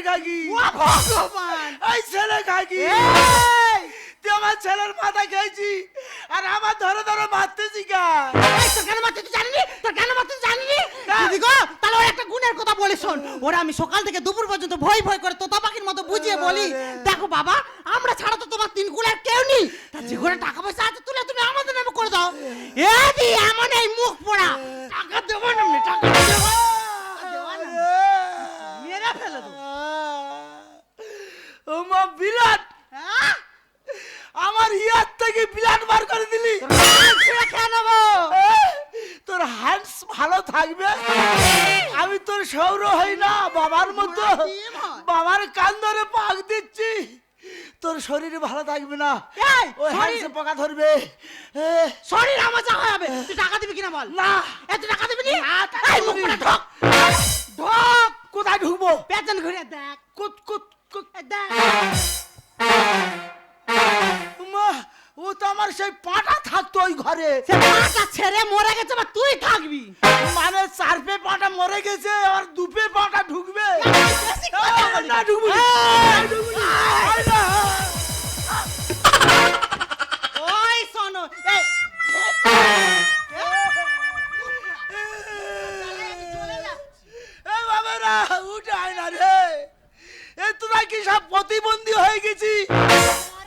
খাকি ভগবান এই ছেলে খাকি তুই আমার ছেলের মাথা খেয়েছি আর আমার ধরে ধরে মারতেছি কেন? তোর কেন মারতে তুই জানিনি? তোর কেন মারতে তুই জানিনি? দিদি গো, তাহলে ওর একটা গুণের কথা বলি শোন। ওরা আমি সকাল থেকে দুপুর পর্যন্ত ভয় ভয় করে তোতা পাখির মতো বুঝিয়ে বলি, দেখো বাবা, আমরা ছাড়া তো তোমার তিন কুলের কেউ নেই, তা যে করে টাকা পয়সা আছে তুলে তুমি আমাদের নামে করে দাও। দি এমন এই মুখ পোড়া, টাকা দেবো না, টাকা দেবো মেরে ফেলে দেবো। ও মা বিলাট, আমার ইয়ার থেকে বিলাট বার করে দিলি। খেয়ে নেবো। তোর হ্যান্ডস ভালো থাকবে, আমি তোর সৌর হই না বাবার মতো, বাবার কান ধরে পাক দিচ্ছি, তোর শরীর ভালো থাকবে না, ওই হ্যান্ডসে পোকা ধরবে, শরীর আমার যা হবে। তুই টাকা দিবি কিনা বল? না এত টাকা দিবি নি? এই মুখ করে ঢোক ঢোক। কোথায় ঢুকবো? পেছন ঘুরে দেখ, কুত কুত কুত দেখ। মা, ও তো আমার সেই পাটা থাকতো ওই ঘরে। সে পাটা ছেড়ে মরে গেছে, বা তুই থাকবি? মানে চারপে পাটা মরে গেছে, আর দুপে পাটা ঢুকবে বেশি কথা বলিস। না, ঢুকবো না, ঢুকবো না। আয় না। ওই শোনো, এই এ বাবারা, উঠে আয় না রে। এ তোরা কি সব প্রতিবন্ধী হয়ে গেছি,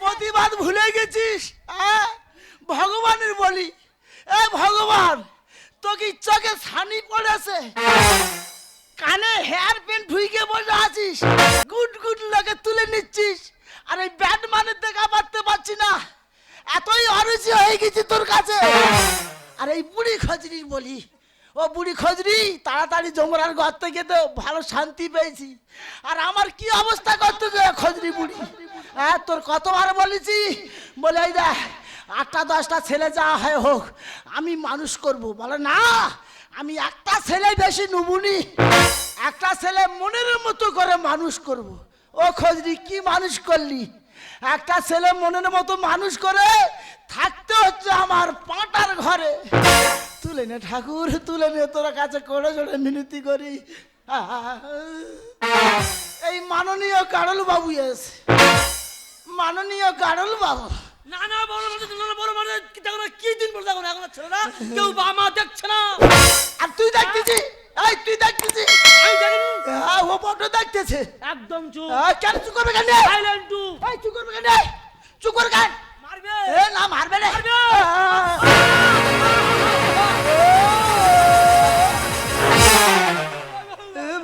প্রতিবাদ ভুলে গেছিস? ভগবানের বলি, এ ভগবান, তোকে চোখে ছানি পড়েছে, কানে হেয়ার পেন ঢুইকে বসে আছিস, গুড গুড লোকে তুলে নিচ্ছিস, আর এই ব্যাটম্যানের দেখা পারতে পারছি না, এতই অরুচি হয়ে গেছি তোর কাছে। আর এই বুড়ি খজরি বলি, ও বুড়ি খজরি, তাড়াতাড়ি জমরার ঘর থেকে তো ভালো শান্তি পেয়েছি, আর আমার কি অবস্থা করতে খজরি বুড়ি। তোর কতবার বলেছি, বলে এই দেখ 8টা 10টা ছেলে যা হয় হোক, আমি মানুষ করব। বলে না, আমি একটা ছেলে বেশি নুবুনি, একটা ছেলে মনের মতো করে মানুষ করব। ও খজরি, কি মানুষ করলি? একটা ছেলে মনের মতো মানুষ করে থাকতে হচ্ছে আমার পাটার ঘরে। তুলে নে ঠাকুর, তুলে নে, তোর কাছে করে জোরে মিনতি করি। এই মাননীয় কারল বাবু এসে, মাননীয় কারল বাবু। না না, বড় মানুষ, না বড় মানুষ, কি দেখো না, কি দিন পর দেখো না, এখন ছেলেরা কেউ বাবা মা দেখছে না। আর তুই দেখতেছি, এই তুই দেখতেছি? আমি জানি ও বড় দেখতেছে। একদম চুপ, কেন চুপ করবে কেন? Silent too. এই চুপ করবে কেন? চুপ কর কেন? মারবে এ না, মারবে রে।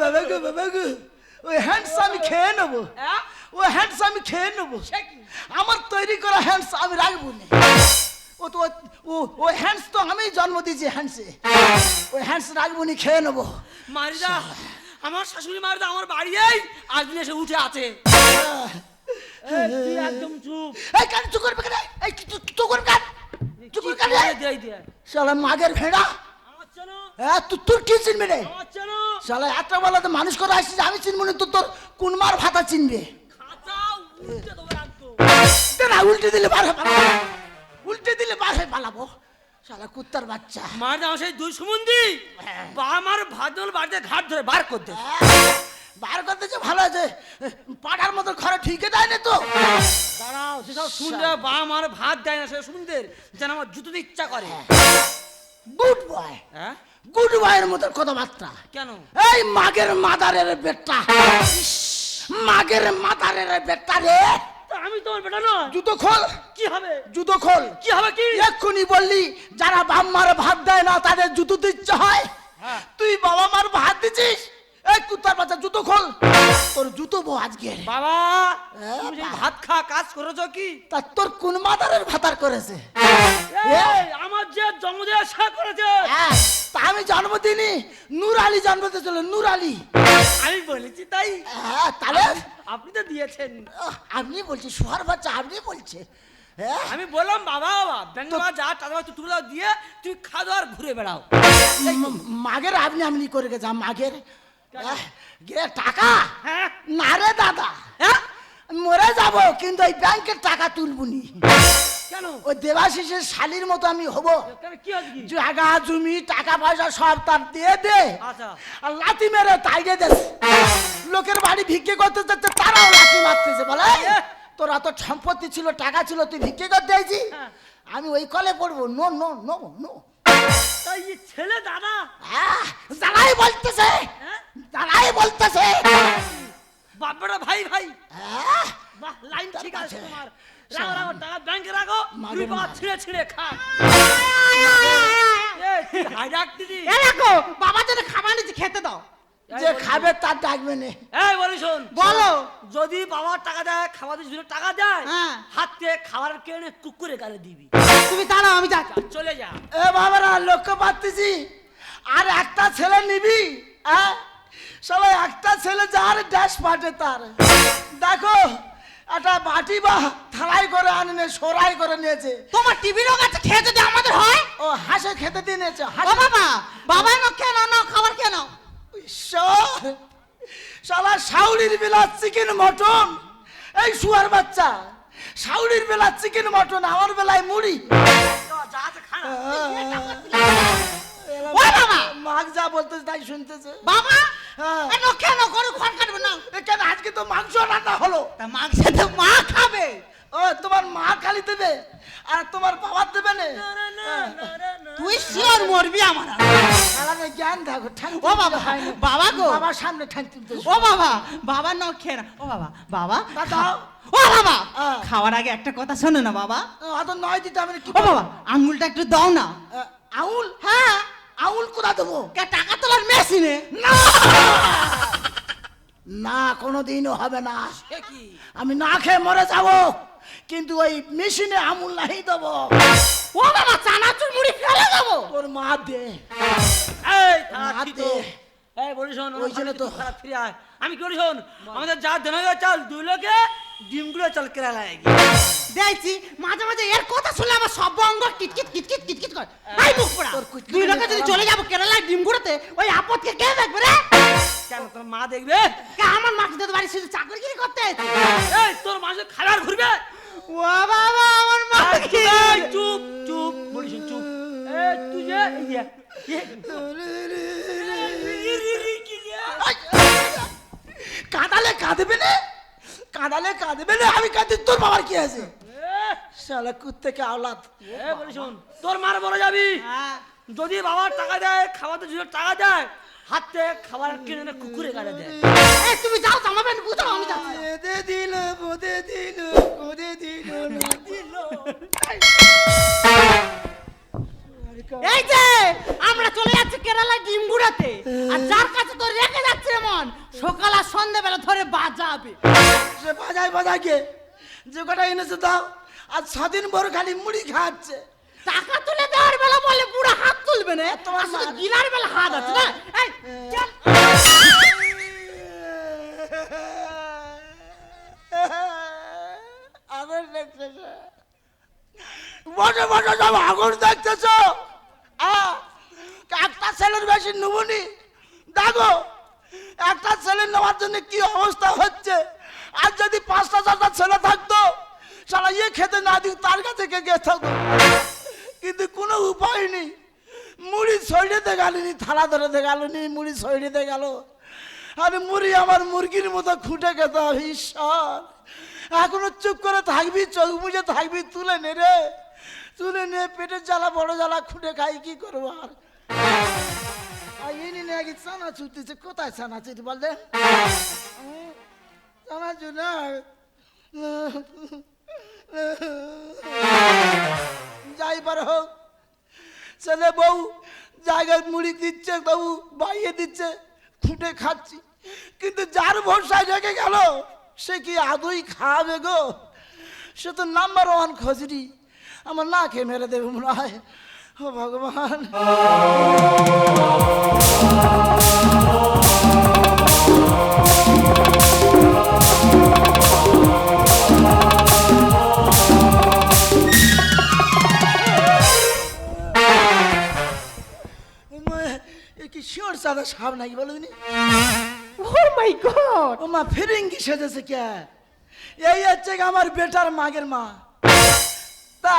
বাবা গো, বাবা গো, ওই হ্যান্ডস আমি খেয়ে নেবো, ওই হ্যান্ডস আমি খেয়ে নেবো। আমার তৈরি করা হ্যান্ডস আমি রাখবো না। ও তো ওই হ্যান্ডস তো আমি জন্ম দিয়েছি হ্যান্ডসে, ওই হ্যান্ডস রাখবো নি, খেয়ে নেবো। মারিদা, আমার শাশুড়ি মারিদা আমার বাড়ি এই আজ দিন এসে উঠে আছে। তুই একদম চুপ। এই কেন চুপ করবে কেন? এই চুপ করবে কেন? চুপ করবে কেন? দেই দে শালা মাগের ভেড়া। আমার চেনো, তোর কি চিনবে রে? আমার চেনো। শালা একটা বেলাতে মানুষ করে আসছিস, আমি চিনবো না, তোর কোন মার ভাতা চিনবে? খাঁচা উল্টে দেবো একদম। না, উল্টে দিলে বার হয়ে পালাবো, উল্টে দিলে বার হয়ে পালাবো, শালা কুত্তার বাচ্চা। মারিদা আমার সেই দুই সুমন্দি আমার ভাদল বাড়িতে ঘাট ধরে বার করতে। বার করতেছে ভালো আছে, পাটার মতো ঘরে ঠিকই দেয় না তো। দাঁড়াও, সেসব শুনলে বাবা মার ভাত দেয় না, সেসব শুনতে যেন আমার জুতো দিতে ইচ্ছা করে। গুড বয়, হ্যাঁ গুড বয়ের মতো কথাবার্তা কেন? এই মাগের মাদারের বেটা, মাগের মাদারের বেটা রে। আমি তোমার বেটা নয়। জুতো খোল। কি হবে? জুতো খোল। কি হবে? কি এক্ষুনি বললি যারা বাপ মার ভাত দেয় না তাদের জুতো দিতে হয়, তুই বাবা মার ভাত দিছিস? এই কুত্তার বাচ্চা, জুতো খোল, তোর জুতো বো আজকে। বাবা, তুমি সেই ভাত খা কাজ করেছো কি? তা তোর কোন মাদারের ভাতার করেছে? এই, আমার যে জন্মদিন সে করেছে। তা আমি জন্মদিনই নূর আলী জন্ম দিয়েছিল, নূর আলী। আমি বলেছি তাই? তাহলে আপনি তো দিয়েছেন। আপনি বলছি, সুহার বাচ্চা আপনি বলছে। আমি বললাম বাবা বাবা বেঙ্গলা যা টাকা তুলে দিয়ে তুই খাওয়া আর ঘুরে বেড়াও। মাগের আপনি আপনি করে গেছে মাগের টাকা না রে দাদা, মরে যাব কিন্তু এই ব্যাংকের টাকা তুলবুনি। কেন? ওই দেবাশিসের শালির মতো আমি হবো। কি হচ্ছে? জায়গা জমি টাকা পয়সা সব তার দিয়ে দে, আচ্ছা, আর লাথি মেরে তাইড়ে দে। লোকের বাড়ি ভিক্ষে করতে যাচ্ছে তারাও লাঠি মারতেছে বলে তোর এত সম্পত্তি ছিল টাকা ছিল তুই ভিক্ষে করতে আইছি হ্যাঁ। আমি ওই কলে পড়বো নো নো নো নো তাই এই ছেলে দাদা দাঁড়াই বলতেছে হ্যাঁ? দাঁড়াই বলতেছে বাপরা ভাই ভাই হ্যাঁ? বাহ লাইন তার ঠিক আছে কাছে। তোমার রাখো রাখো টাকা ব্যাংকে রাখো মাগো দুই পা মা। ছিঁড়ে ছিঁড়ে খা হাই ডাক দিদি এ দেখো বাবা যেন খাবার নিচ্ছে খেতে দাও। যে খাবে তার ডাকবে না এই বলি শোন বলো। যদি বাবার টাকা দেয় খাবার দিয়ে টাকা দেয় হ্যাঁ। হাতে খাবার কেনে কুকুরে গালে দিবি তুমি দাঁড়াও আমি যাচ্ছি। চলে যা এ বাবারা লক্ষ্য পাচ্ছি আর একটা ছেলে নিবি সবাই একটা ছেলে যার ড্যাশ পাটে তার দেখো একটা বাটি বা থালাই করে আনে সরাই করে নিয়েছে তোমার টিভিরও কাছে খেয়ে যদি আমাদের হয়। ও হাসে খেতে দিয়ে নিয়েছে ও হাসে বাবা বাবা না কেন না খাবার কেন? ঈশ্বর শালা শাউরির বেলা চিকেন মটন এই শুয়ার বাচ্চা শাউরির বেলা চিকেন মটন আমার বেলায় মুড়ি যা আছে খা না। ও বাবা মাগ যা বলতেছে তাই শুনতেছে বাবা হ্যাঁ। এ নখে ন করে খড় কাটবে না। এ কেন আজকে তো মাংস রান্না হলো তা মাংস তো মা খাবে। ও তোমার মা খালি দেবে আর তোমার বাবা দেবে না না, না, না, না, না। তুই শিওর মরবি আমার। শালাকে জ্ঞান দেখো ঠ্যাং ও বাবা বাবা গো বাবার সামনে ঠ্যাং তুলতে ও বাবা বাবা নখে না। ও বাবা বাবা তা দাও। ও বাবা হ্যাঁ। খাওয়ার আগে একটা কথা শোনো না বাবা। অত নয় দিতে আমি কি ও বাবা আঙ্গুলটা একটু দাও না। আউল হ্যাঁ আউল কোথা দেবো কে টাকা তোলার মেশিনে। না কোনোদিনও হবে না সে কি আমি না খেয়ে মরে যাব কিন্তু ওই মেশিনে আমুল নাই দেবো ও বাবা চানাচুর মুড়ি ফেলে দেবো। তোর মা দে এই খারাপ মা কি দে তো এই বলি শোন ওই জন্য তো। খারাপ ফিরে আয় আমি কি বলি শোন আমাদের যা দেনা হয়ে চাল দুই লোকে ডিমগুলো চাল কেরালায় দেখছি মাঝে মাঝে এর কথা শুনলে আমার সব অঙ্গ কিটকিট কিটকিট কিটকিট করে। এই মুখ পোড়া তোর কুচকুচে দুই লোকে যদি গেলাম। চলে যাবো কেরালায় ডিম গুঁড়োতে ওই আপদকে কে দেখবে রে? কেন তোর মা দেখবে কে আমার মাকে তো বাড়ি শুধু চাকরিগিরি করতে এসেছে। এই তোর মা যে খাবার ঘুরবে ও বাবা আমার মা এই, চুপ চুপ বলি শোন চুপ এই তুই যে এই যে কাঁদালে কাঁদবে না কাঁদালে কাঁদবে না আমি কাঁদি তোর বাবার কি আছে শালা কুত্তে আওলাদ বলি শোন তোর মার বলে যাবি হ্যাঁ। যদি বাবার টাকা দেয় খাওয়াতে যদি টাকা দেয় হাতে খাবার কিনে এনে কুকুরে গালে দেয় এই তুমি যাও জামা প্যান্ট বুঝো আমি যাচ্ছি। দে দিল বোদে দিল বোদে দিল এই যে আমরা চলে যাচ্ছি কেরালায় ডিম গুঁড়াতে আর যার কাছে তো রেখে যাচ্ছে এমন সকাল আর সন্ধ্যাবেলা ধরে বাজাবে। সে বাজায় বাজায় গে যে কটা এনেছে দাও আর 6 দিন বড় খালি মুড়ি খাচ্ছে টাকা তুলে দেওয়ার বেলা বলে পুরো হাত তুলবে না তোমার আসলে মা- গিলার বেলা হাত আছে না। এই চল। আগুন দেখতেছ বসে বসে সব আগুন দেখতেছ একটা ছেলের বেশি নেবনি দেখো একটা ছেলে নেওয়ার জন্য কি অবস্থা হচ্ছে আর যদি 5টা 4টা ছেলে থাকতো সারা ইয়ে খেতে না দিক তার কাছে কে গে থাকতো কিন্তু কোনো উপায় নেই মুড়ি ছড়িয়ে গেলনি থালা ধরে গেলনি মুড়ি ছড়িয়ে গেল আরে মুড়ি আমার মুরগির মতো খুঁটে খেতে হবে ঈশ্বর এখনো চুপ করে থাকবি চোখ বুঝে থাকবি তুলে নে রে তুলে নে পেটের জ্বালা বড় জ্বালা খুঁটে খাই কি করবো আর ইনি নাকি চানাচুর দিচ্ছে কোথায় চানাচুর বল দে চানাচুর না যাই পার হোক ছেলে বউ জায়গায় মুড়ি দিচ্ছে তবু বাইয়ে দিচ্ছে খুঁটে খাচ্ছি কিন্তু যার ভরসায় রেখে গেল সে কি আদৌ খাবে গো সে তো নাম্বার 1 খজরি আমার না খেয়ে মেরে দেবে মনে হয় ও ভগবান এ কি শিওর সাদা সাপ নাকি বলো দিনি ও মাই গড ও মা ফিরিঙ্গি সেজেছে কে এই হচ্ছে আমার বেটার মাগের মা তা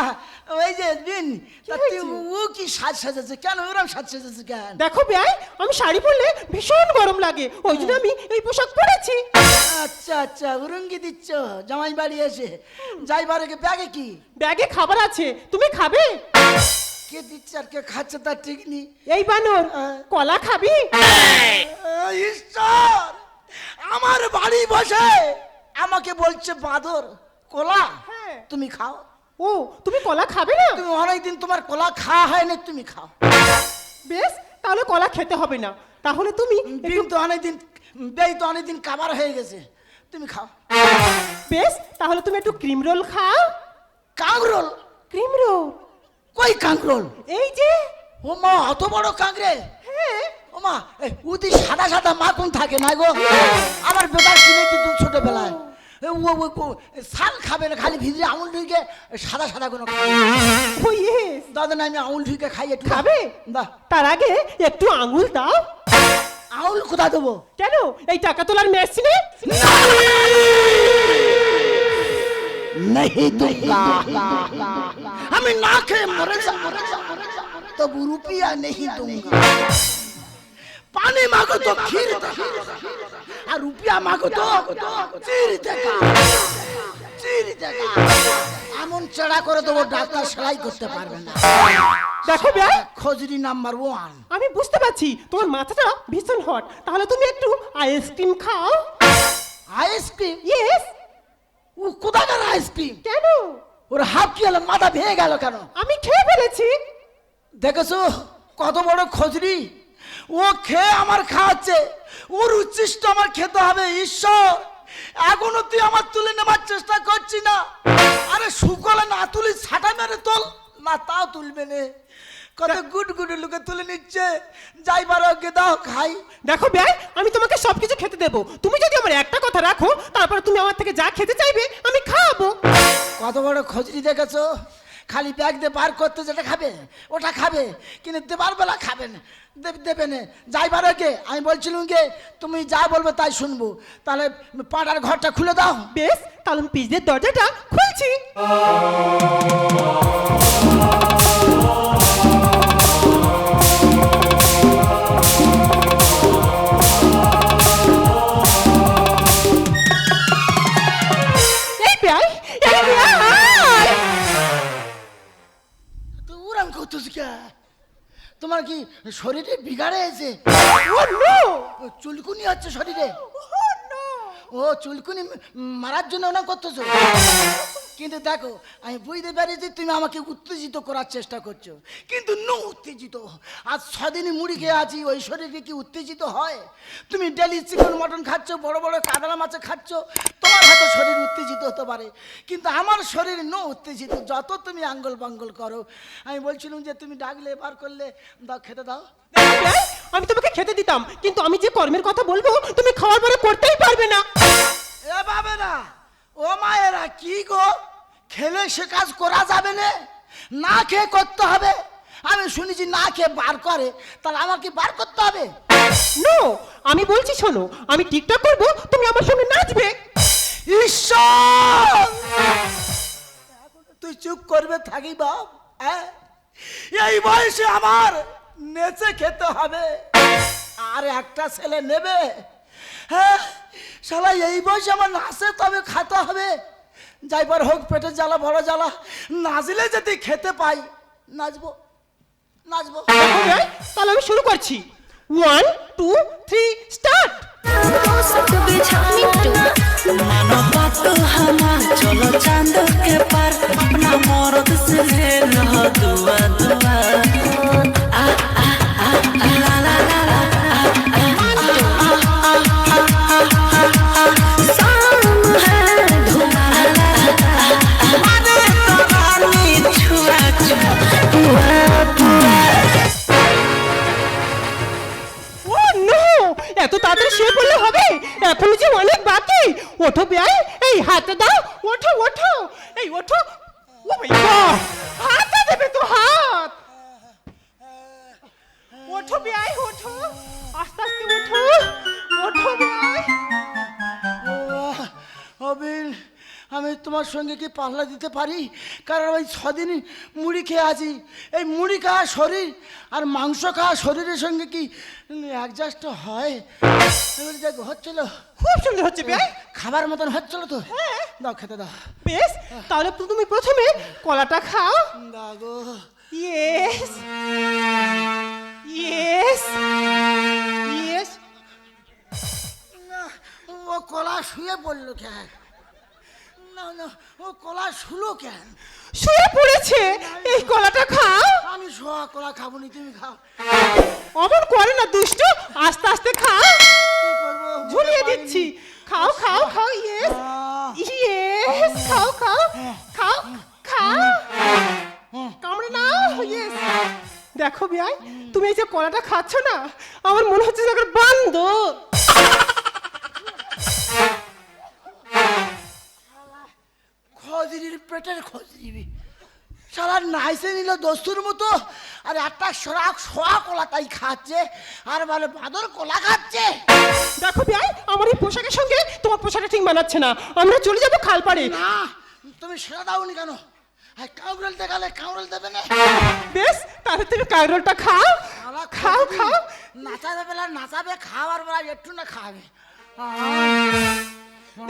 ওই যে বিন তা হয়েছে? ও কি সাজ সাজাচ্ছে কেন ওরম সাজ সাজাচ্ছে কেন দেখো বেয়াই, আমি শাড়ি পরলে ভীষণ গরম লাগে, ওই জন্য আমি এই পোশাক পরেছি। আচ্ছা আচ্ছা উরঙ্গি দিচ্ছ জামাই বাড়ি এসে যাইবারে ব্যাগে কি ব্যাগে খাবার আছে, তুমি খাবে? কে দিচ্ছে আর কে খাচ্ছে তার ঠিক নেই এই বানর, কলা খাবি? ঈশ্বর আমার বাড়ি বসে আমাকে বলছে বাদর কলা হ্যাঁ। তুমি খাও ও, তুমি কলা খাবে না? তুমি অনেকদিন তোমার কলা খাওয়া হয়নি তুমি খাও বেশ, তাহলে কলা খেতে হবে না। তাহলে তুমি বিন তো অনেকদিন বেই তো অনেকদিন কাবার হয়ে গেছে তুমি খাও বেশ, তাহলে তুমি একটু ক্রিম রোল খাও। কাঁকরোল ক্রিম রোল? কই কাঁকরোল এই যে। ও মা অত বড় কাঁকড়ে হ্যাঁ। ও মা উদি সাদা সাদা মাখন থাকে না গো আমার বেটার কিনে কিন্তু ছোটবেলায় শাল খাবে না খালি ভিজে আমুল ঢুকে সাদা সাদা কোনো ও ইয়েস। দাদা না আমি আঙুল ঢুকে খাই একটু খাবে? দা তার আগে একটু আঙুল দাও। আঙুল কোথায় দেবো কেন, এই টাকা তোলার মেশিনে? नहीं दूंगा আমি না খেয়ে মরে যাব তবু রুপিয়া नहीं दूंगा পানি মাগো তো ক্ষীর দেখা আর রুপিয়া মাগো তো চির দেখা চির দেখা এমন চড়া করে দেবো ডাক্তার সেলাই করতে পারবে না দেখো বেয়াই, খজরি নাম্বার 1 আমি বুঝতে পারছি তোমার মাথাটা ভীষণ হট, তাহলে তুমি একটু আইসক্রিম খাও। Ice cream yes. ও কোথাকার আইসক্রিম কেন? ওর হাফ কি হলো মাথা ভেঙে গেল কেন আমি খেয়ে ফেলেছি। দেখেছো কত বড় খজরি ও খেয়ে আমার খাওয়াচ্ছে ওর উচ্ছিষ্ট আমার খেতে হবে ঈশ্বর এখনো তুই আমার তুলে নেবার চেষ্টা করছি না আরে শুকলে না তুলি ছাটা মেরে তোল না তাও তুলবে নে কত গুড গুড লোকে তুলে নিচ্ছে যাইবার আগে দাও খাই দেখো বেয়াই, আমি তোমাকে সবকিছু খেতে দেবো, তুমি যদি আমার একটা কথা রাখো তারপরে তুমি আমার থেকে যা খেতে চাইবে আমি খাওয়াবো। কত বড় খজরি দেখেছো খালি ব্যাগ দিয়ে বার করতে যেটা খাবে ওটা খাবে কিন্তু দেবার বেলা খাবেন দেবে না যাইবার আগে আমি বলছিলাম কে তুমি যা বলবে তাই শুনবো তাহলে পাড়ার ঘরটা খুলে দাও বেশ, তাহলে আমি পিসদের দরজাটা খুলছি। এই বেয়াই, এই বেয়াই। তো ওরম করতেছি কে তোমার কি শরীরে বিগাড়ে আছে ও নো, চুলকুনি হচ্ছে শরীরে ও নো। ও চুলকুনি মারার জন্য ওনা করতেছো কিন্তু দেখো আমি বুঝতে পারিছি তুমি আমাকে উত্তেজিত করার চেষ্টা করছো কিন্তু নো উত্তেজিত আজ 6 দিনই মুড়ি খেয়ে আছি ওই শরীরে কি উত্তেজিত হয় তুমি ডেলি চিকেন মটন খাচ্ছ বড় বড় কাতলা মাছ খাচ্ছ তোমার হয়তো শরীর উত্তেজিত হতে পারে কিন্তু আমার শরীর নো উত্তেজিত যত তুমি আঙ্গল বাঙ্গল করো আমি বলছিলাম যে তুমি ডাকলে বার করলে দাও খেতে দাও দেখো বেয়াই, আমি তোমাকে খেতে দিতাম কিন্তু আমি যে কর্মের কথা বলবো তুমি খাওয়ার পরে করতেই পারবে না। এ বাবে না ও মায়েরা কি গো খেলে সে কাজ করা যাবে না না খেয়ে করতে হবে আমি শুনেছি না খেয়ে বার করে তাহলে আমাকে বার করতে হবে নো, আমি বলছি শোনো, আমি টিকটক করব, তুমি আমার সঙ্গে নাচবে। ঈশ্বর তুই চুপ করবে থাকি বাপ এই বয়সে আমার নেচে খেতে হবে আর একটা ছেলে নেবে হ্যাঁ শালা এই বয়সে আমার নাচে তবে খেতে হবে যাইবার হোক পেটে জ্বালা বড় জ্বালা নাচলে যদি খেতে পাই নাচবো নাচবো দেখো বেয়াই, তাহলে আমি শুরু করছি। 1 2 3 স্টার্ট। मानो बात हमार चलो चांद के पार अपना मौरत से ले लो दुआ दुआ आ आ आ आ ला ला ला ला शाम है धुआ ला मारे तो रानी छुआ छुआ ও নো, এত তাড়াতাড়ি শুয়ে পড়লে হবে? এখন যে অনেক বাকি। ওঠো বেয়াই, এই হাতে দাও, ওঠো ওঠো, এই ওঠো। ও মাই গড, হাতে দেবে তো হাত। ওঠো বেয়াই, ওঠো, আস্তে আস্তে ওঠো, ওঠো বেয়াই। অবিন আমি তোমার সঙ্গে কি পাল্লা দিতে পারি? কারণ ওই 6 দিন মুড়ি খেয়ে আছি। এই মুড়ি খাওয়া শরীর আর মাংস খাওয়া শরীরের সঙ্গে কি অ্যাডজাস্ট হয়? এবারে দেখ হচ্ছিল, খুব সুন্দর হচ্ছে বেয়াই। খাবার মতন হচ্ছিল তো। দাও খেতে দাও। বেশ, তাহলে তুমি প্রথমে কলাটা খাও। দাও গো। Yes yes yes. না, ও কলা শুয়ে পড়লো কেন? না না, ও কলা শুলো কেন? শুয়ে পড়েছে, এই কলাটা খাও। আমি শোয়া কলা খাবো নি, তুমি খাও। অমন করে না দুষ্ট, আস্তে আস্তে খাও। কি করবো? ঝুলিয়ে দিচ্ছি, খাও খাও খাও। ইয়েস ইয়েস, খাও খাও খাও খাও। কামড়ে নাও। ইয়েস। দেখো বিয়াই, তুমি এই যে কলাটা খাচ্ছ না, আমার মনে হচ্ছে যে একটা বান্দর। খজরির পেটের খজরিবি সারা নাইসে নিল দস্তুর মতো। আর একটা সরাক শোয়া কলা তাই খাচ্ছে, আর বলে বাদর কলা খাচ্ছে। দেখো বিয়াই, আমার এই পোশাকের সঙ্গে তোমার পোশাকটা ঠিক মানাচ্ছে না। আমরা চলে যাবো খালপাড়ে। না, তুমি সেটা দাওনি কেন? হ্যাঁ, কাউরেল দেখালে কাউরেল দেবে না। বেশ, তাহলে তুমি কাইরোলটা খাও। খাও খাও। নাচাবে বেলা নাচাবে, খাওয়ার বেলা একটু না খাবে।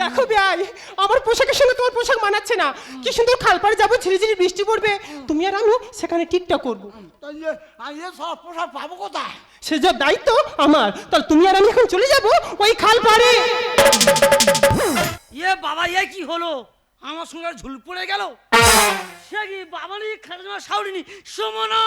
দেখো বিয়াই, আমার পোশাকের সঙ্গে তোমার পোশাক মানাচ্ছে না। কি সুন্দর খালপাড়ে যাবো, ঝিরিঝিরি বৃষ্টি পড়বে, তুমি আর আমি সেখানে টিকটক করবো। আমি সব পোশাক পাবো কোথায়? সে যা দায়িত্ব আমার। তাহলে তুমি আর আমি এখন চলে যাবো ওই খালপাড়ে। ইয়ে বাবা, ইয়ে কি হলো? আমার সঙ্গে আর ঝুল পড়ে গেল। সে কি বাবা নি খাজনা সাউরিনি সুমনা।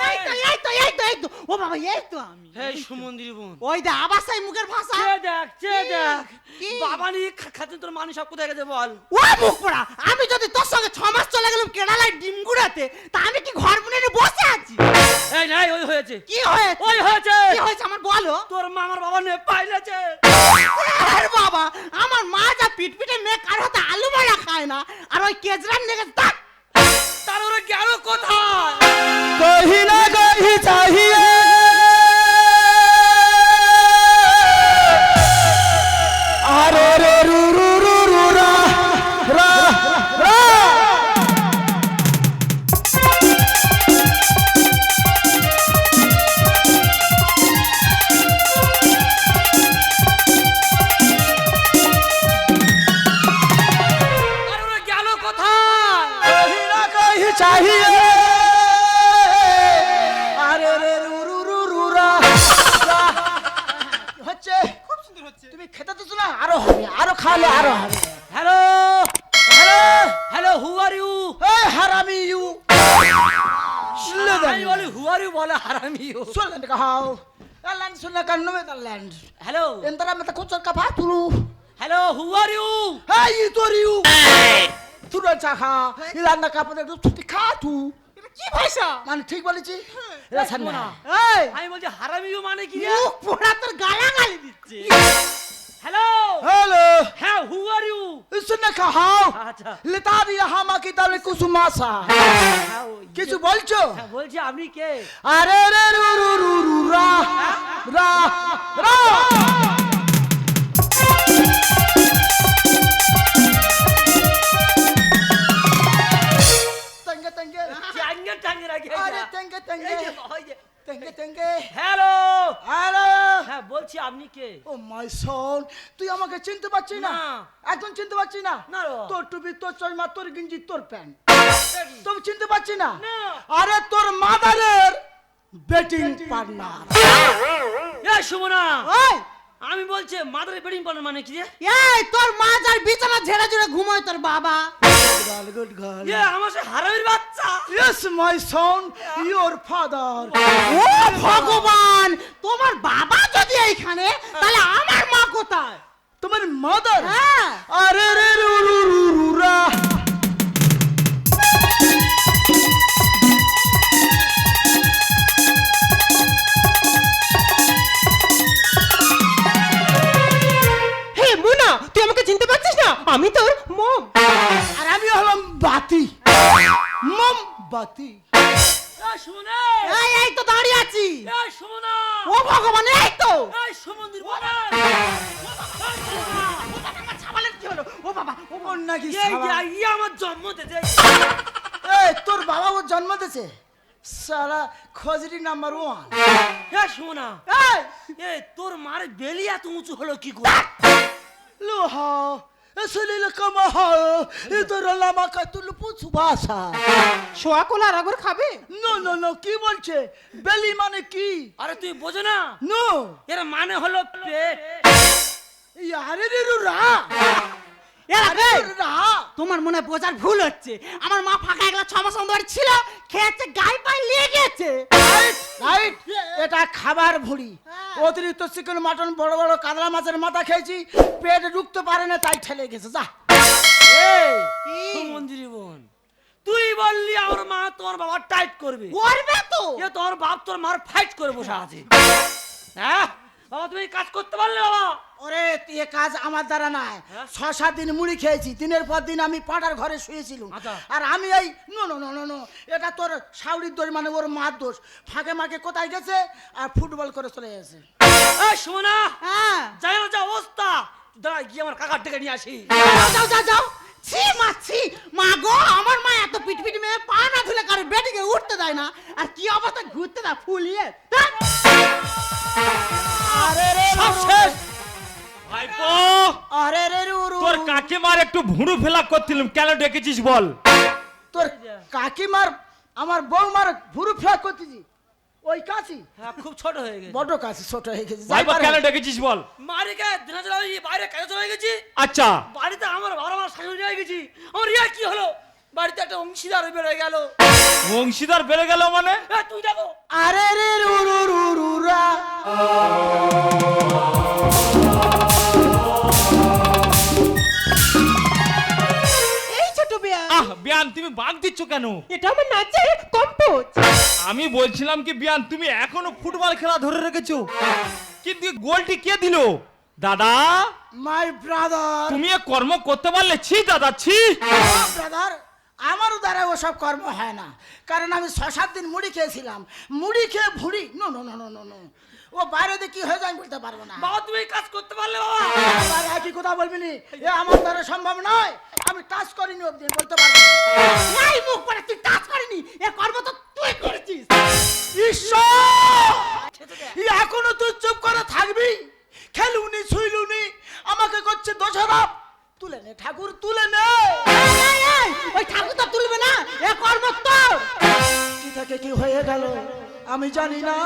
এই তো এই তো এই তো এই তো, ও বাবা এই তো আমি। হে সুমন্দির বোন, ওই দে আবার সেই মুখের ভাষা। চে দেখ চে দেখ। কি? বাবা নি খাতে তোর মানুষ সব কোথায় গেছে বল? ও মুখ পড়া, আমি যদি তোর সঙ্গে 6 মাস চলে গেলাম কেরালায় ডিম গুড়াতে, তা আমি কি ঘর বুনে বসে আছি? এই নাই, ওই হয়েছে। কি হয়েছে? ওই হয়েছে। কি হয়েছে আমার বলো? তোর মামার বাবা নে পাইলেছে। আরে বাবা, আমার মা যা পিটপিটে মেয়ে কার হাতে আলু ভাজা খায় না, আর ওই কেজরান নেগে তাক। তার ওরা গেল কোথায়? কহি না কহি চাহিয়ে আরে রে রু রু রু রু রা রা রা। আর ওরা গেল কোথায়? কহি না কহি চাহিয়ে আরে রে রু রু রু রু রা রা। হচ্ছে খুব সুন্দর হচ্ছে। তুমি খেতে দিচ্ছ না? আরো হবে, আরো খাওয়ালে আরো হবে। Hello hello hello, who are you? এই হারামি ইউ আমি বলি হু আর ইউ বলে হারামি you. Solamente kahau. Land sulla canome dal land. Hello Entra meta kutsar kapatulu. Hello, who are you? Hey itoriu. Turo chakha. Ilanda kapane du tuti khatu. এটা কি ভাষা? মানে ঠিক বলেছি? এটা ছাড় না। এই আমি বলছি হারামি ইউ মানে কি রে? মুখ পোড়া তোর গালাগালি দিচ্ছে। Hello Hello. হ্যাঁ, হু আর ইউ? Sunna kahau. আচ্ছা Letari hama ki dale kusumasa. হ্যাঁ, ওই- কিছু বলছো? হ্যাঁ, বলছি আপনি কে? আরে রে রু রু রু রু রা রা রা। Tenge tenge. টাঙ্গে টাঙ্গে রাখি। আরে tenge tenge. Tenge tenge. Hello hello. হ্যাঁ, বলছি আপনি কে? ও মাই সন, তুই আমাকে চিনতে পারছিস না? না। একদম চিনতে পারছিস না? না রে। তোর টুপি, তোর চশমা, তোর গেঞ্জি, তোর প্যান্ট, এ কি? তুমি চিনতে পারছিস না? না। আরে তোর মাদারের বেটিং পার্টনার। এ সুমনা, ওই আমি বলছি মাদারে বেডিং পার্টনার মানে কি রে? এই তোর মা যার বিছানা ঝেড়ে ঝেড়ে ঘুমোয় তোর বাবা। গাল গুড গাল। এ আমার সে হারামির বাচ্চা। Yes, my son, your father. ও ভগবান, তোমার বাবা যদি এইখানে, তাহলে আমার মা কোথায়? তোমার মাদার? হ্যাঁ। আরে রে রু রু রু রু রা। হে মুনা, তুই আমাকে চিনতে পারছিস না? আমি তোর মম। আর আমি হলাম বাতি, মোমবাতি। এ সুমনা, এই তো দাঁড়িয়ে আছি। এ সুমনা, ও ভগবান, এই তো। এই সুমন্দির বাবা। তোর নাকি এই শালা। ইয়ে আমার জন্ম দিতে এই তোর বাবা ওর জন্ম দিয়েছে সালা খজরি নাম্বার 1। এ শোনা এই এ তোর মার বেলি এত উঁচু হলো কি করে লোহা এসলিল কামাহা এ তোর লামা কাতুল পুছু ভাষা। শোয়া কোলা রাগর খাবে? নো নো নো কি বলছে বেলি মানে কি? আরে তুই বোঝো না নো এর মানে হলো পেট আরে রে রা আরে রা তোমার মনে হয় বোঝার ভুল হচ্ছে। আমার মা ফাঁকা একলা 6 মাস অন্ধকার ছিল, খেয়েছে গায়ে পায়ে লেগে গেছে। রাইট এটা খাবার ভুড়ি। অতিরিক্ত চিকেন মাটন বড় বড় কাতলা মাছের মাথা খেয়েছি, পেটে ঢুকতে পারে না তাই ঠেলে গেছে। যা এই মন্দিরি বোন তুই বললি আমার মা তোর বাবা টাইট করবে করবে তো। এ তোর বাপ তোর মার ফাইট করে বসে আছে হ্যাঁ বাবা তুমি কাজ করতে পারলে বাবা ওরে এ কাজ আমার দ্বারা নাই। হ্যাঁ? 6-7 দিন মুড়ি খেয়েছি, দিনের পর দিন আমি পাটার ঘরে শুয়েছিলাম। আচ্ছা। আর আমি এই no no no no no এটা তোর শাউরির দোষ, মানে ওর মার দোষ। ফাঁকে মাকে কোথায় গেছে আর ফুটবল করে চলে গেছে। এই শোনা হ্যাঁ যাই না যা অবস্থা দাঁড়া গিয়ে আমার কাকার ডেকে নিয়ে আসি যাও যাও যাও যাও। ছি মা ছি মা গো, আমার মা এত পিটপিট মেয়ে পা না ধুলে কারো বেটিকে উঠতে দেয় না, আর কি অবস্থা ঘুরতে দেয় ফুলিয়ে। আরে রে সব শেষ ভাইপো আরে রে রুরু তোর কাকিমার একটু ভুঁড়ু ফেলা করছিলাম, কেন ডেকেছিস বল? তোর কাকিমার আমার বৌমার ভুরু ফ্ল্যাগ করতেছি ওই কাছি হ্যাঁ খুব ছোট হয়ে গেছে বড় কাছি ছোট হয়ে গেছে। ভাইপো কেন ডেকেছিস বল? মারিকে দিনা চলে বাইরে কাজে চলে গেছি আচ্ছা বাড়িতে আমার বাবা মা শাশুড়ি হয়ে গেছি আমার ইয়া কি হলো বাড়িতে একটা অংশীদার বেড়ে গেল অংশীদার বেড়ে গেল মানে? তুই দেখো আরে রে রুরু রুরুরা এই ছোট বিয়া, আহ বিয়ান তুমি বাদ দিচ্ছ কেন? এটা আমার নাচের কম্পোজ। আমি বলছিলাম কি বিয়ান তুমি এখনো ফুটবল খেলা ধরে রেখেছো, কিন্তু এই গোলটি কে দিল? দাদা মাই ব্রাদার তুমি এ কর্ম করতে পারলে? ছি দাদা ছি। ব্রাদার আমারও দ্বারা ওসব কর্ম হয় না, কারণ আমি 6-7 দিন মুড়ি খেয়েছিলাম। মুড়ি খেয়ে ভুড়ি no no no no no no ও বাইরে দিয়ে কি হয়ে যায় আমি বলতে পারবো না। বাবা তুমি এই কাজ করতে পারলে বাবা আবার একই কথা বলবি নি, এ আমার দ্বারা সম্ভব নয়। আমি টাচ করিনি অবধি বলতে পারবো না। এই মুখ করে তুই টাচ করিনি, এ কর্ম তো তুই করেছিস। ঈশ্বর এখনো তুই চুপ করে থাকবি? খেলুনি ছুইলুনি আমাকে করছে দোষারোপ। তুলে নে ঠাকুর তুলে নে। এই, এই, ওই ঠাকুর তো তুলবে না, এ কর্ম তোর। কি থেকে কি হয়ে গেল আমি জানি না।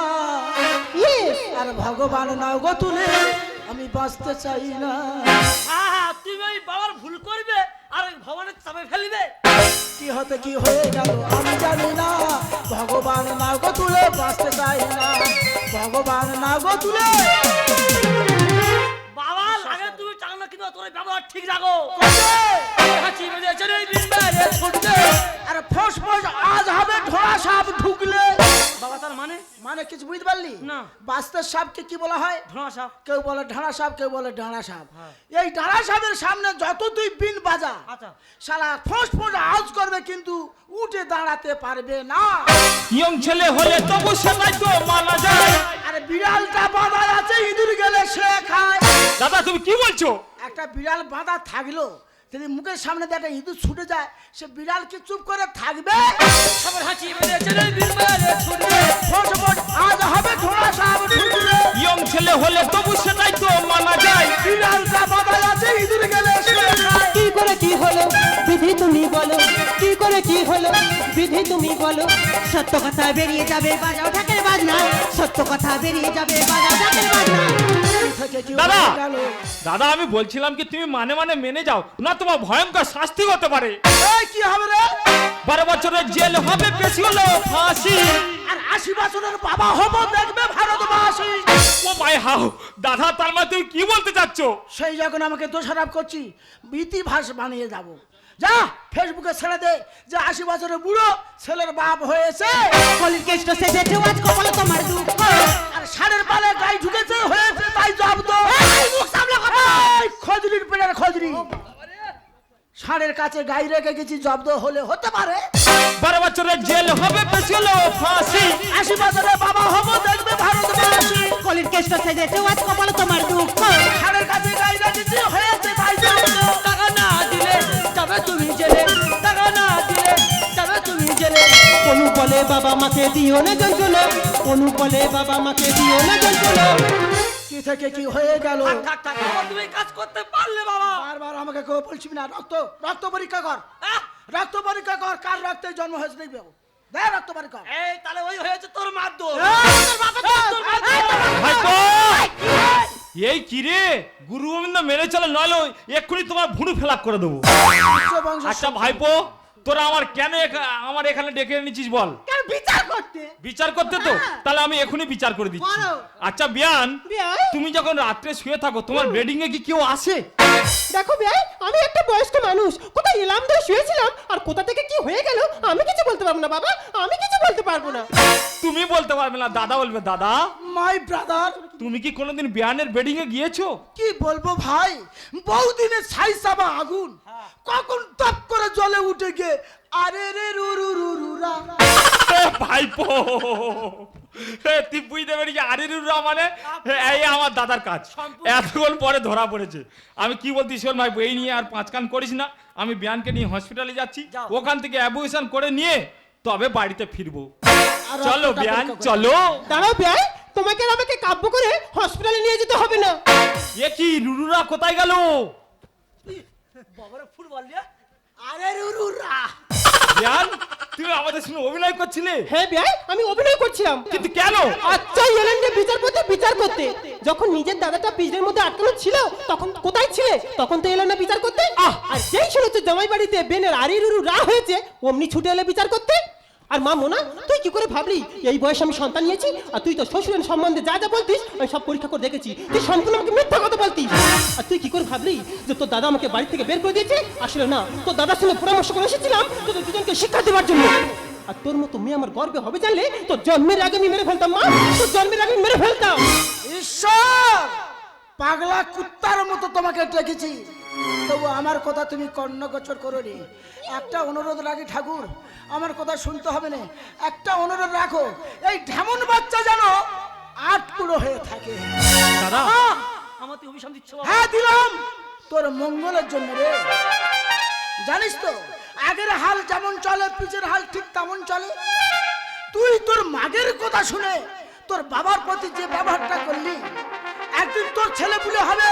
আর ভগবান নাও গো তুলে, আমি বাঁচতে চাই না। হ্যাঁ তুমি ওই বাবার ভুল করবে আর ওই ভগবানের চাপে ফেলবে কি হতে কি হয়ে গেল আমি জানি না। ভগবান নাও গো তুলে, বাঁচতে চাই না। ভগবান নাও গো তুলে। বাবা লাগে তুমি চালানো কিন্তু তোর ব্যবহার ঠিক রাখো আরে ফোস ফোস আজ হবে ঢোড়া সাপ ঢুকলে। বাবা তার মানে মানে কিছু বুঝতে পারলি না। বাস্তব সাপকে কি বলা হয়? ধোঁয়া সাপ কেউ বলে ঢাড়া সাপ, কেউ বলে ডাঁড়া সাপ। এই ডাঁড়া সাপের সামনে যত তুই বিন বাজা আচ্ছা শালা ফোস ফোস আওয়াজ করবে কিন্তু উঠে দাঁড়াতে পারবে না। ইয়ং ছেলে হলে তবু সেটাই তো মানা যায়। আরে বিড়ালটা বাঁধা আছে, ইঁদুর গেলে সে খায়। দাদা তুমি কি বলছো? একটা বিড়াল বাঁধা থাকলো যদি মুখের সামনে দিয়ে একটা ইঁদুর ছুটে যায়, সে বিড়াল কি চুপ করে থাকবে? সবার হাঁচি বেঁধেছে রে বিলবারে ছুটবে ফোস ফোস আজ হবে ঢোড়া সাপ ঢুকলে। ইয়ং ছেলে হলে তবু সেটাই তো মানা যায়। বিড়ালটা বাঁধা আছে, ইঁদুর গেলে সে খায়। কি করে কি হলো বিধি তুমি বলো, কি করে কি হলো বিধি তুমি বলো। সত্য কথা বেরিয়ে যাবে বাজাও ঢাকের বাজনা, সত্য কথা বেরিয়ে যাবে বাজাও ঢাকের বাজনা। কি থেকে কি দাদা হয়ে গেল? দাদা আমি বলছিলাম কি তুমি মানে মানে মেনে যাও না, তোমার ভয়ঙ্কর শাস্তি হতে পারে। এই কি হবে রে? 12 বছরের জেল হবে, বেশি হলো ফাঁসি। আর 80 বছরের বাবা হবো দেখবে ভারতবাসী। ও মাই হাউ দাদা তার মানে তুমি কি বলতে চাচ্ছ? সেই যখন আমাকে দোষারোপ করছি, ইতিহাস বানিয়ে যাব। যা ফেসবুকে ছেড়ে দে যে 80 বছরের বুড়ো ছেলের বাপ হয়েছে। কলির কেষ্ট সেজেছে আজ কপালে তোমার দুঃখ। আর ষাঁড়ের পালে গাই ঢুকেছে হয়েছে তাই জব্দ। এই মুখ সামলে কথা। এই খজরির পেটের খজরি, ষাঁড়ের কাছে গাই রেখে গেছি, জব্দ হলে হতে পারে। 12 বছরের জেল হবে, বেশি হলো ফাঁসি। 80 বছরের বাবা হবো দেখবে ভারতবাসী। কলির কেষ্ট সেজেছে আজ কপালে তোমার দুঃখ। ষাঁড়ের কাছে গাই রেখেছি হয়েছে তাই জব্দ। টাকা না দিলে বাবা মাকে দিও না যন্ত্রণা, অনু বলে বাবা মাকে দিও না যন্ত্রণা। কি থেকে কি হয়ে গেল? থাক থাক বাবা, তুমি এই কাজ করতে পারলে বাবা। বারবার আমাকে কেউ বলছিস না, রক্ত পরীক্ষা কর, রক্ত পরীক্ষা কর, কার রক্তে জন্ম হয়েছে দেখবে, দে রক্ত পরীক্ষা। এই তাহলে ওই হয়েছে তোর মাধ্যম। ভাইপো এই কি রে, গুরু গোবিন্দ মেরে চলে, নইলে এক্ষুনি তোমার ভুঁড়ি ফেলাক করে দেবো। আচ্ছা ভাইপো, তোরা আমার এখানে ডেকে এনেছিস বল? কেন বিচার করতে? বিচার করতে তো, তাহলে আমি এখনই বিচার করে দিচ্ছি। বলো। আচ্ছা বিয়ান, বিয়ান? তুমি যখন রাত্রে শুয়ে থাকো তোমার বেডিং এ কি কেউ আসে? দেখো ভাই, আমি একটা বয়স্ক মানুষ, কোথায় এলাম ধরে শুয়েছিলাম, আর কোথা থেকে কি হয়ে গেল আমি কিছু বলতে পারবো না বাবা, আমি কিছু বলতে পারবো না। তুমি বলতে পারবে না, দাদা বলবে। দাদা, মাই ব্রাদার, তুমি কি কোনোদিন বিয়ানের বেডিং এ গিয়েছো? কি বলবো ভাই, বহুদিনের ছাই সাবা আগুন কখন টপ করে জ্বলে উঠে গিয়ে আরে রে রু রু রু রু রা। ভাইপো তুই বুঝতে পারি আরে রুরা মানে এই আমার দাদার কাজ, এতক্ষণ পরে ধরা পড়েছে। আমি কি বলছি শোন ভাইপো, এই নিয়ে আর পাঁচ কান করিস না। আমি বিয়ানকে নিয়ে হসপিটালে যাচ্ছি, ওখান থেকে অ্যাবর্শন করে নিয়ে তবে বাড়িতে ফিরবো। আর চলো রক্তটা বিয়ান পরীক্ষা করে। চলো। দাঁড়াও ভাই, তোমাকে আর আমাকে কাব্য করে হসপিটালে নিয়ে যেতে হবে না। এ কি রুরুরা কোথায় গেল? বাবারে ফুটবল দিয়ে আরে রু রু রা। বিয়ান, তুমি আমাদের সঙ্গে অভিনয় করছিলে? হ্যাঁ ভাই, আমি অভিনয় করছিলাম। কিন্তু কেন? আচ্ছা এলেন যে বিচারপতি বিচার করতে, যখন নিজের দাদাটা পিঁজড়ের মধ্যে আটকানো ছিল তখন কোথায় ছিলে? তখন তো এলেন না বিচার করতে। আর যেই শুনেছে জামাই বাড়িতে বেনের আরিরুরু রা হয়েছে, অমনি ছুটে এলে বিচার করতে। আর মা মোনা, তুই কি করে ভাবলি এই বয়সে আমি সন্তান নিয়েছি? আর তুই তো শ্বশুরের সম্বন্ধে যা যা বলতিস আমি সব পরীক্ষা করে দেখেছি, তুই সম্পূর্ণ আমাকে মিথ্যা কথা বলতিস। আর তুই কি করে ভাবলি যে তোর দাদা আমাকে বাড়ি থেকে বের করে দিয়েছে? আসলে না, তোর দাদার সঙ্গে পরামর্শ করে এসেছিলাম তোদের দুজনকে শিক্ষা দেওয়ার জন্য। আর তোর মতো মেয়ে আমার গর্বে হবে জানলে তোর জন্মের আগে আমি মেরে ফেলতাম মা, তোর জন্মের আগে আমি মেরে ফেলতাম। ঈশ্বর, পাগলা কুত্তার মতো তোমাকে ডেকেছি, তবু আমার কথা তুমি কর্ণগোচর করোনি। একটা অনুরোধ রাখি ঠাকুর, আমার কথা শুনতে হবে না, একটা অনুরোধ রাখো, এই ঢেমন বাচ্চা যেন 8 কুড়ো হয়ে থাকে। দাদা, আমার তুই অভিশাপ দিচ্ছ বাবা। হ্যাঁ দিলাম, তোর মঙ্গলের জন্য রে। জানিস তো আগের হাল যেমন চলে পিছের হাল ঠিক তেমন চলে। তুই তোর মাগের কথা শুনে তোর বাবার প্রতি যে ব্যবহারটা করলি, একদিন তোর ছেলে পুলে হবে,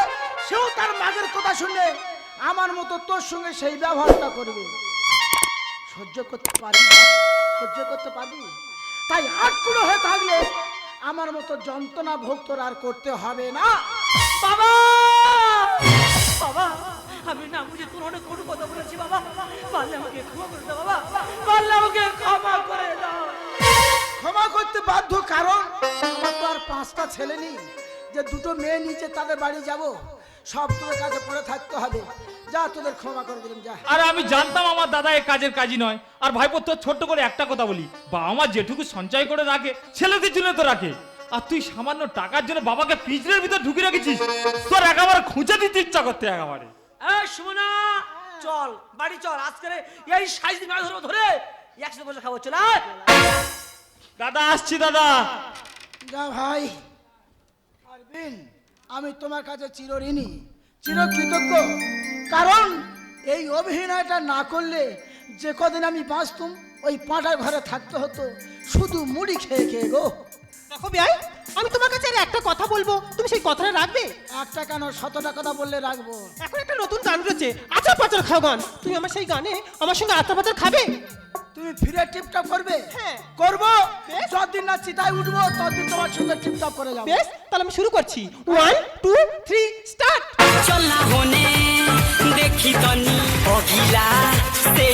সেও তার মাগের কথা শুনে আমার মতো তোর সঙ্গে সেই ব্যবহারটা করবে। সহ্য করতে পারবি না? সহ্য করতে পারবি? তাই 8 কুড়ো হয়ে থাকলে আমার মতো যন্ত্রণা ভোগ তোর আর করতে হবে না। বাবা বাবা, আমি না বুঝে তোর অনেক কটু কথা বলেছি বাবা, পারলে আমাকে ক্ষমা করে দাও বাবা, পারলে আমাকে ক্ষমা করে দাও। ক্ষমা করতে বাধ্য, কারণ আমার তো আর 5টা ছেলে নেই যে 2টো মেয়ে নিচে তাদের বাড়ি যাব, সব তোদের কাছে পড়ে থাকতে হবে। যা, তোদের ক্ষমা করে দিলাম, যা। আর আমি জানতাম আমার দাদা এ কাজের কাজই নয়। আর ভাইপো তোর ছোট্ট করে একটা কথা বলি, বাবা মা যেটুকু সঞ্চয় করে রাখে ছেলেদের জন্য তো রাখে, আর তুই সামান্য টাকার জন্য বাবাকে পিঁজড়ের ভিতর ঢুকে রেখেছিস। তোর একেবারে খুঁজে দিতে ইচ্ছা করতে একেবারে। এই শোনা, চল বাড়ি চল, আজকে এই 60 দিন মাছ ধরবো, ধরে 100 বছর খাবো, চল আয়। দাদা আসছি দাদা। যা ভাই। আরবিন, আমি তোমার কাছে চিরঋণী, চিরকৃতজ্ঞ, কারণ এই অভিনয়টা না করলে যে কদিন আমি বাঁচতুম ওই পাঁটার ঘরে থাকতে হতো শুধু মুড়ি খেয়ে খেয়ে গো। দেখো ভাই, আমি তোমার কাছে আর একটা কথা বলবো, তুমি সেই কথাটা রাখবে? একটা কেন, 100টা কথা বললে রাখবো। এখন একটা নতুন গান রয়েছে, আচার পাচার খাও গান, তুমি আমার সেই গানে আমার সঙ্গে আচার পাচার খাবে? তুমি ফিরে টিপটপ করবে? হ্যাঁ। করবো। বেশ। যতদিন না চিতায় উঠবো ততদিন তোমার সঙ্গে টিপটপ করে যাবো। বেশ, তাহলে আমি শুরু করছি। 1 2 3 স্টার্ট। চলা হনে দেখি তনি অগিলা সে